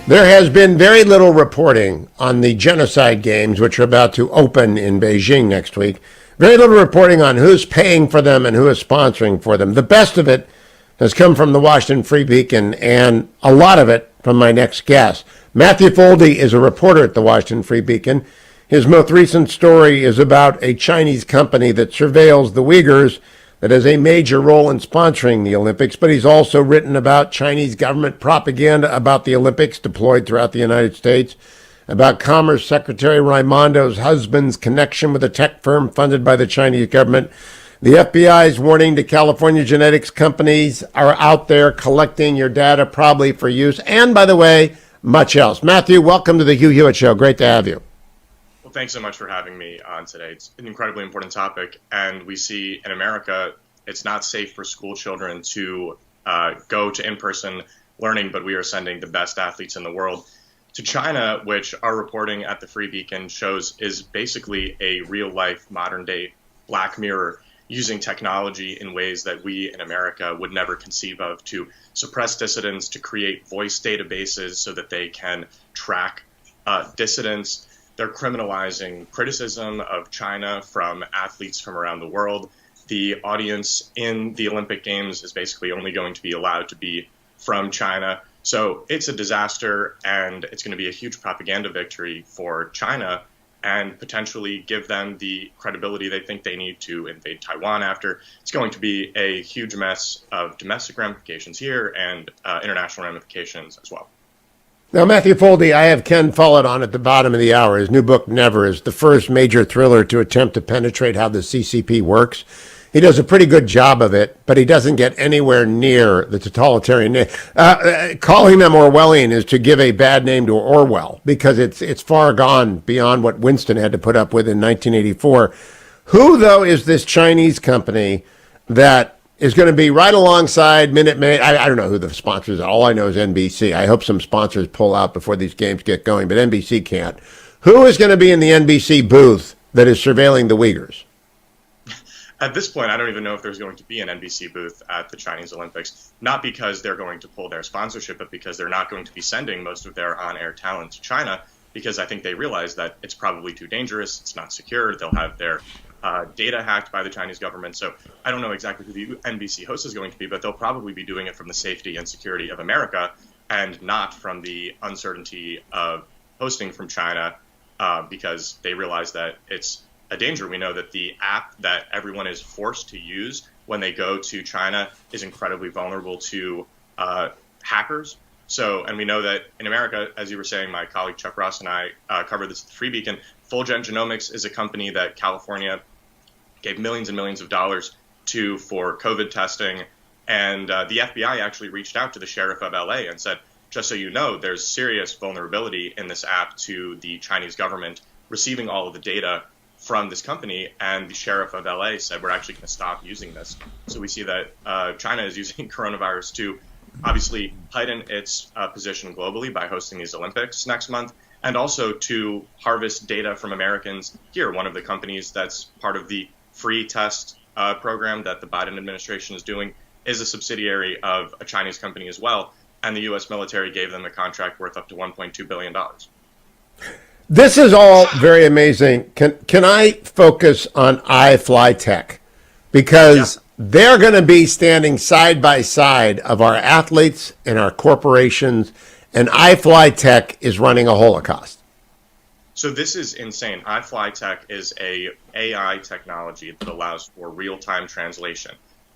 There has been very little reporting on the genocide games, which are about to open in Beijing next week. Very little reporting on who's paying for them and who is sponsoring for them. The best of it has come from the Washington Free Beacon, and a lot of it from my next guest. Matthew Foldi is a reporter at the Washington Free Beacon. His most recent story is about a Chinese company that surveils the Uyghurs that has a major role in sponsoring the Olympics, but he's also written about Chinese government propaganda about the Olympics deployed throughout the United States, about Commerce Secretary Raimondo's husband's connection with a tech firm funded by the Chinese government. The FBI's warning to California genetics companies are out there collecting your data, probably for use, and by the way, much else. Matthew, welcome to the Hugh Hewitt Show. Great to have you. Well, thanks so much for having me on today. It's an incredibly important topic, and we see in America it's not safe for school children to go to in-person learning, but we are sending the best athletes in the world to China, which our reporting at the Free Beacon shows is basically a real-life, modern-day Black Mirror, using technology in ways that we in America would never conceive of, to suppress dissidents, to create voice databases so that they can track dissidents. They're criminalizing criticism of China from athletes from around the world. The audience in the Olympic Games is basically only going to be allowed to be from China. So it's a disaster, and it's going to be a huge propaganda victory for China and potentially give them the credibility they think they need to invade Taiwan after. It's going to be a huge mess of domestic ramifications here and international ramifications as well. Now, Matthew Foldi, I have Ken Follett on at the bottom of the hour. His new book, Never, is the first major thriller to attempt to penetrate how the CCP works. He does a pretty good job of it, but he doesn't get anywhere near the totalitarian. Calling them Orwellian is to give a bad name to Orwell, because it's far gone beyond what Winston had to put up with in 1984. Who, though, is this Chinese company that is going to be right alongside Minute Maid? I don't know who the sponsors are. All I know is NBC. I hope some sponsors pull out before these games get going, but NBC can't. Who is going to be in the NBC booth that is surveilling the Uyghurs? At this point, I don't even know if there's going to be an NBC booth at the Chinese Olympics, not because they're going to pull their sponsorship, but because they're not going to be sending most of their on-air talent to China, because I think they realize that it's probably too dangerous, it's not secure, they'll have their data hacked by the Chinese government. So I don't know exactly who the NBC host is going to be, but they'll probably be doing it from the safety and security of America and not from the uncertainty of hosting from China, because they realize that it's a danger. We know that the app that everyone is forced to use when they go to China is incredibly vulnerable to hackers. So, and we know that in America, as you were saying, my colleague Chuck Ross and I covered this at the Free Beacon. Fulgent Genomics is a company that California gave millions and millions of dollars to for COVID testing. And the FBI actually reached out to the sheriff of LA and said, just so you know, there's serious vulnerability in this app to the Chinese government receiving all of the data from this company. And the sheriff of LA said, we're actually going to stop using this. So we see that China is using coronavirus to obviously heighten its position globally by hosting these Olympics next month, and also to harvest data from Americans here. One of the companies that's part of the free test program that the Biden administration is doing is a subsidiary of a Chinese company as well, and the U.S. military gave them a contract worth up to $1.2 billion. This is all very amazing. Can I focus on Ifly Tech? Because they're going to be standing side by side of our athletes and our corporations, and Ifly Tech is running a holocaust. So this is insane. Ifly Tech is a AI technology that allows for real-time translation.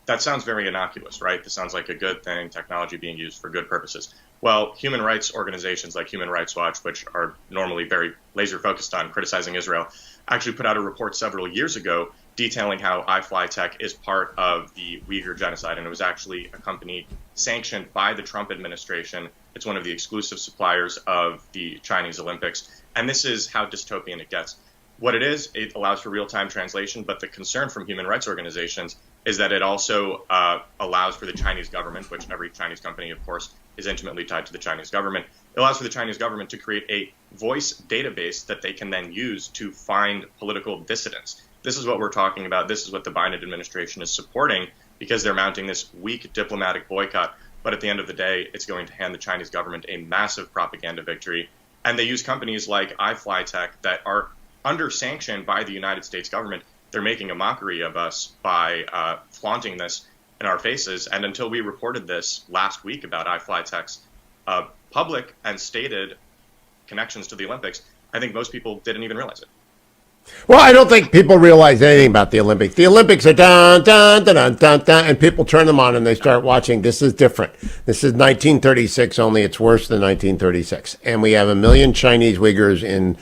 That sounds very innocuous, right? This sounds like a good thing, technology being used for good purposes. Well, human rights organizations like Human Rights Watch, which are normally very laser-focused on criticizing Israel, actually put out a report several years ago detailing how Ifly Tech is part of the Uyghur genocide, and it was actually a company sanctioned by the Trump administration. It's one of the exclusive suppliers of the Chinese Olympics, and this is how dystopian it gets. What it is, it allows for real-time translation, but the concern from human rights organizations is that it also allows for the Chinese government, which every Chinese company, of course, is intimately tied to the Chinese government. It allows for the Chinese government to create a voice database that they can then use to find political dissidents. This is what we're talking about. This is what the Biden administration is supporting, because they're mounting this weak diplomatic boycott But at the end of the day, it's going to hand the Chinese government a massive propaganda victory. And they use companies like Ifly Tech that are under sanction by the United States government. They're making a mockery of us by flaunting this in our faces. And until we reported this last week about Ifly Tech's public and stated connections to the Olympics, I think most people didn't even realize it. Well, I don't think people realize anything about the Olympics. The Olympics are dun, dun, dun, dun, dun, dun, and people turn them on and they start watching. This is different. This is 1936, only it's worse than 1936. And we have 1 million Chinese Uyghurs in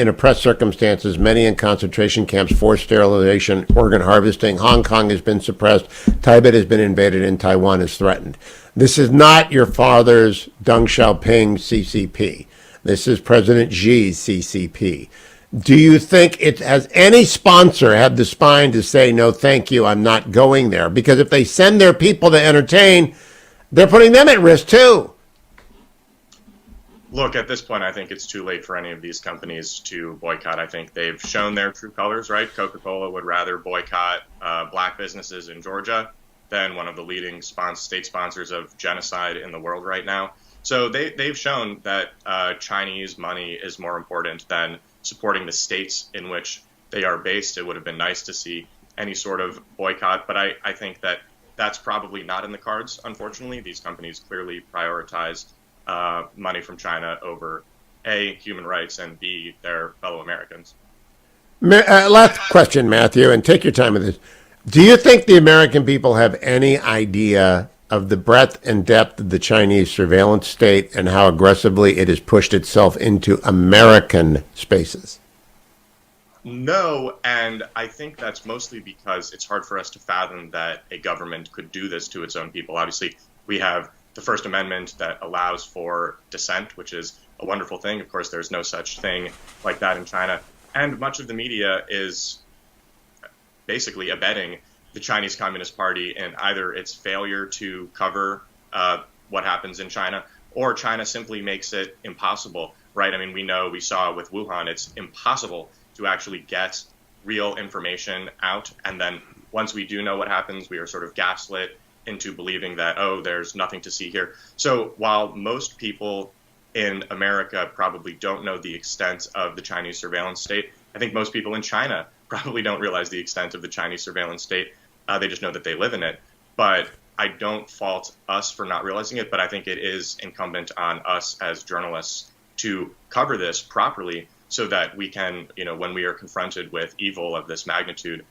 oppressed circumstances, many in concentration camps, forced sterilization, organ harvesting. Hong Kong has been suppressed. Tibet has been invaded, and Taiwan is threatened. This is not your father's Deng Xiaoping CCP. This is President Xi's CCP. Do you think it has any sponsor had the spine to say, no, thank you, I'm not going there? Because if they send their people to entertain, they're putting them at risk too. Look, at this point, I think it's too late for any of these companies to boycott. I think they've shown their true colors, right? Coca-Cola would rather boycott black businesses in Georgia than one of the leading state sponsors of genocide in the world right now. So they've shown that Chinese money is more important than supporting the states in which they are based. It would have been nice to see any sort of boycott, but I think that that's probably not in the cards, unfortunately. These companies clearly prioritize money from China over A, human rights, and B, their fellow Americans. Last question, Matthew, and take your time with this. Do you think the American people have any idea of the breadth and depth of the Chinese surveillance state and how aggressively it has pushed itself into American spaces? No, and I think that's mostly because it's hard for us to fathom that a government could do this to its own people. Obviously, we have the First Amendment that allows for dissent, which is a wonderful thing. Of course, there's no such thing like that in China. And much of the media is basically abetting the Chinese Communist Party in either its failure to cover what happens in China, or China simply makes it impossible, right? I mean, we saw with Wuhan, it's impossible to actually get real information out. And then once we do know what happens, we are sort of gaslit into believing that, oh, there's nothing to see here. So while most people in America probably don't know the extent of the Chinese surveillance state, I think most people in China probably don't realize the extent of the Chinese surveillance state. They just know that they live in it. But I don't fault us for not realizing it, but I think it is incumbent on us as journalists to cover this properly so that we can, when we are confronted with evil of this magnitude,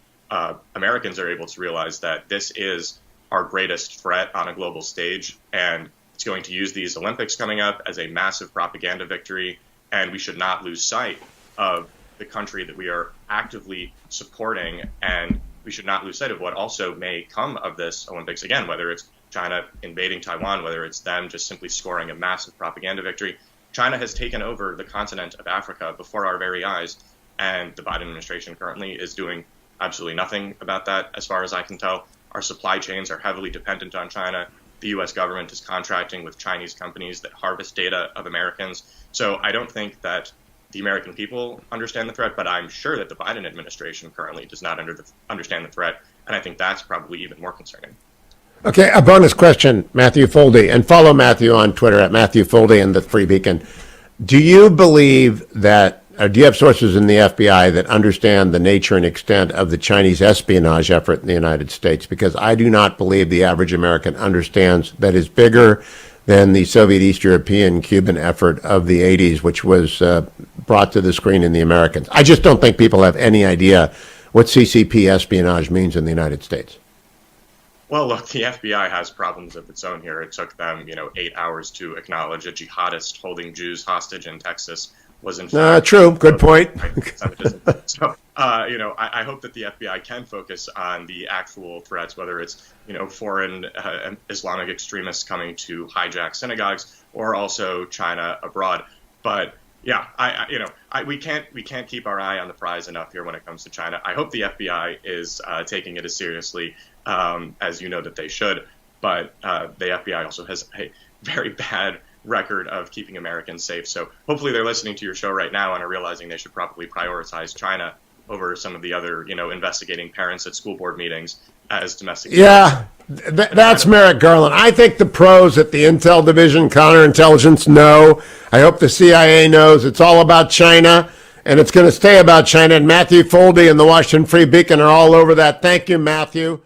Americans are able to realize that this is our greatest threat on a global stage, and it's going to use these Olympics coming up as a massive propaganda victory, and we should not lose sight of the country that we are actively supporting, and we should not lose sight of what also may come of this Olympics, again, whether it's China invading Taiwan, whether it's them just simply scoring a massive propaganda victory. China has taken over the continent of Africa before our very eyes, and the Biden administration currently is doing absolutely nothing about that, as far as I can tell. Our supply chains are heavily dependent on China. The U.S. government is contracting with Chinese companies that harvest data of Americans. So I don't think that the American people understand the threat, but I'm sure that the Biden administration currently does not understand the threat, and I think that's probably even more concerning. Okay, a bonus question, Matthew Foldi, and follow Matthew on Twitter at Matthew Foldi and the Free Beacon. Do you believe that, or do you have sources in the FBI that understand the nature and extent of the Chinese espionage effort in the United States? Because I do not believe the average American understands that is bigger than the Soviet East European Cuban effort of the 80s, which was brought to the screen in the Americans. I just don't think people have any idea what CCP espionage means in the United States. Well, look, the FBI has problems of its own here. It took them, 8 hours to acknowledge a jihadist holding Jews hostage in Texas was in fact true. Good point. So, I hope that the FBI can focus on the actual threats, whether it's, foreign Islamic extremists coming to hijack synagogues or also China abroad. But yeah, we can't keep our eye on the prize enough here when it comes to China. I hope the FBI is taking it as seriously as you know that they should. But the FBI also has a very bad record of keeping Americans safe. So hopefully they're listening to your show right now and are realizing they should probably prioritize China over some of the other, investigating parents at school board meetings as domestic. Yeah, that's Merrick Garland. I think the pros at the Intel Division, counterintelligence, know. I hope the CIA knows it's all about China, and it's going to stay about China. And Matthew Foldi and the Washington Free Beacon are all over that. Thank you, Matthew.